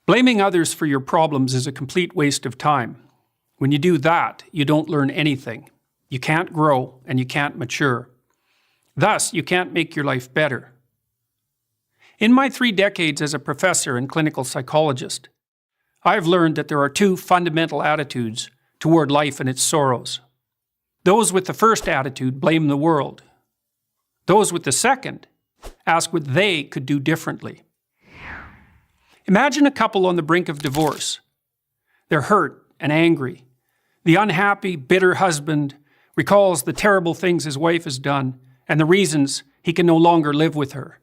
Blaming others for your problems is a complete waste of time. When you do that, you don't learn anything. You can't grow and you can't mature. Thus, you can't make your life better. In my 3 decades as a professor and clinical psychologist, I've learned that there are 2 fundamental attitudes toward life and its sorrows. Those with the first attitude blame the world. Those with the second ask what they could do differently. Imagine a couple on the brink of divorce. They're hurt and angry. The unhappy, bitter husband recalls the terrible things his wife has done and the reasons he can no longer live with her.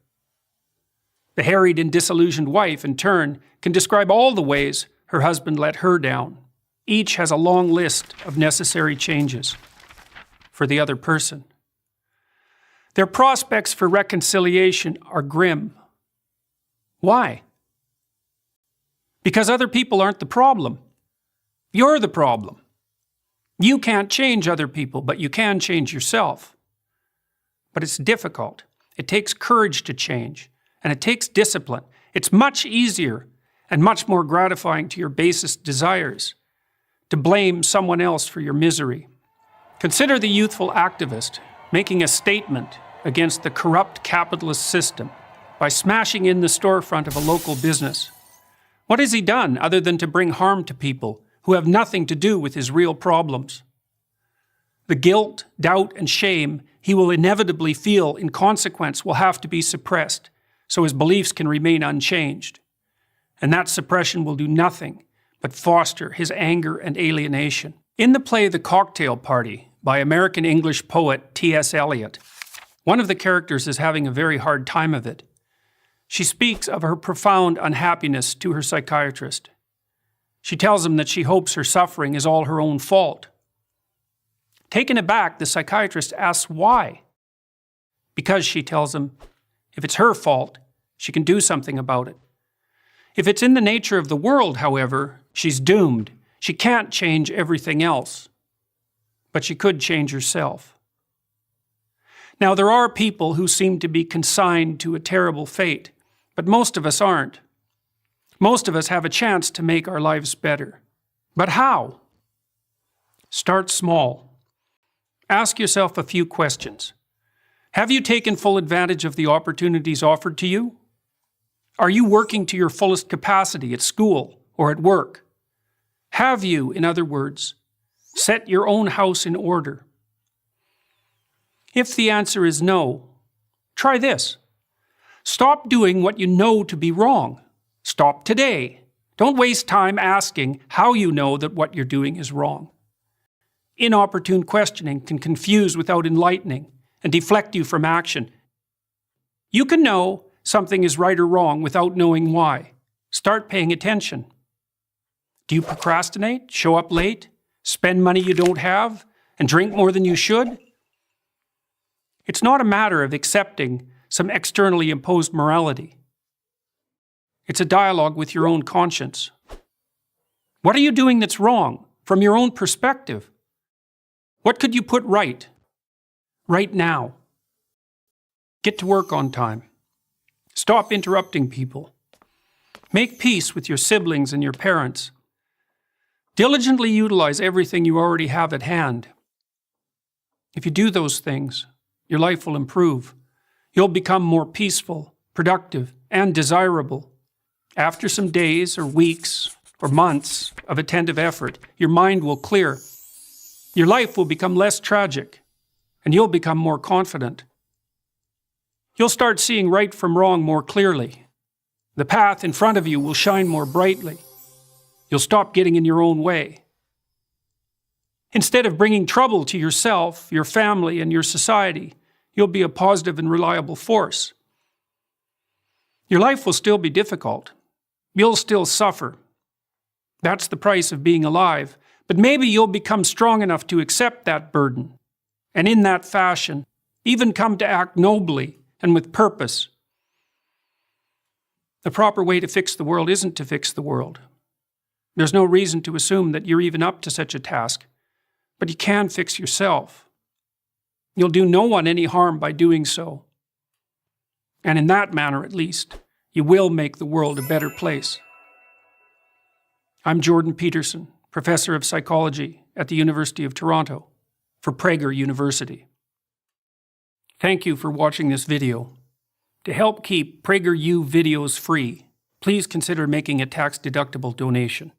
The harried and disillusioned wife, in turn, can describe all the ways her husband let her down. Each has a long list of necessary changes for the other person. Their prospects for reconciliation are grim. Why? Because other people aren't the problem. You're the problem. You can't change other people, but you can change yourself. But it's difficult. It takes courage to change, and it takes discipline. It's much easier and much more gratifying to your basest desires to blame someone else for your misery. Consider the youthful activist making a statement against the corrupt capitalist system by smashing in the storefront of a local business. What has he done other than to bring harm to people who have nothing to do with his real problems? The guilt, doubt, and shame he will inevitably feel in consequence will have to be suppressed so his beliefs can remain unchanged. And that suppression will do nothing but foster his anger and alienation. In the play The Cocktail Party by American English poet T.S. Eliot, one of the characters is having a very hard time of it. She speaks of her profound unhappiness to her psychiatrist. She tells him that she hopes her suffering is all her own fault. Taken aback, the psychiatrist asks why. Because, she tells him, if it's her fault, she can do something about it. If it's in the nature of the world, however, she's doomed. She can't change everything else. But she could change herself. Now, there are people who seem to be consigned to a terrible fate, but most of us aren't. Most of us have a chance to make our lives better. But how? Start small. Ask yourself a few questions. Have you taken full advantage of the opportunities offered to you? Are you working to your fullest capacity at school or at work? Have you, in other words, set your own house in order? If the answer is no, try this. Stop doing what you know to be wrong. Stop today. Don't waste time asking how you know that what you're doing is wrong. Inopportune questioning can confuse without enlightening and deflect you from action. You can know something is right or wrong without knowing why. Start paying attention. Do you procrastinate, show up late, spend money you don't have, and drink more than you should? It's not a matter of accepting some externally imposed morality. It's a dialogue with your own conscience. What are you doing that's wrong from your own perspective? What could you put right now? Get to work on time. Stop interrupting people. Make peace with your siblings and your parents. Diligently utilize everything you already have at hand. If you do those things, your life will improve. You'll become more peaceful, productive, and desirable. After some days or weeks or months of attentive effort, your mind will clear. Your life will become less tragic, and you'll become more confident. You'll start seeing right from wrong more clearly. The path in front of you will shine more brightly. You'll stop getting in your own way. Instead of bringing trouble to yourself, your family, and your society, you'll be a positive and reliable force. Your life will still be difficult. You'll still suffer. That's the price of being alive. But maybe you'll become strong enough to accept that burden, and in that fashion, even come to act nobly and with purpose. The proper way to fix the world isn't to fix the world. There's no reason to assume that you're even up to such a task, but you can fix yourself. You'll do no one any harm by doing so. And in that manner, at least, you will make the world a better place. I'm Jordan Peterson, Professor of Psychology at the University of Toronto for Prager University. Thank you for watching this video. To help keep PragerU videos free, please consider making a tax-deductible donation.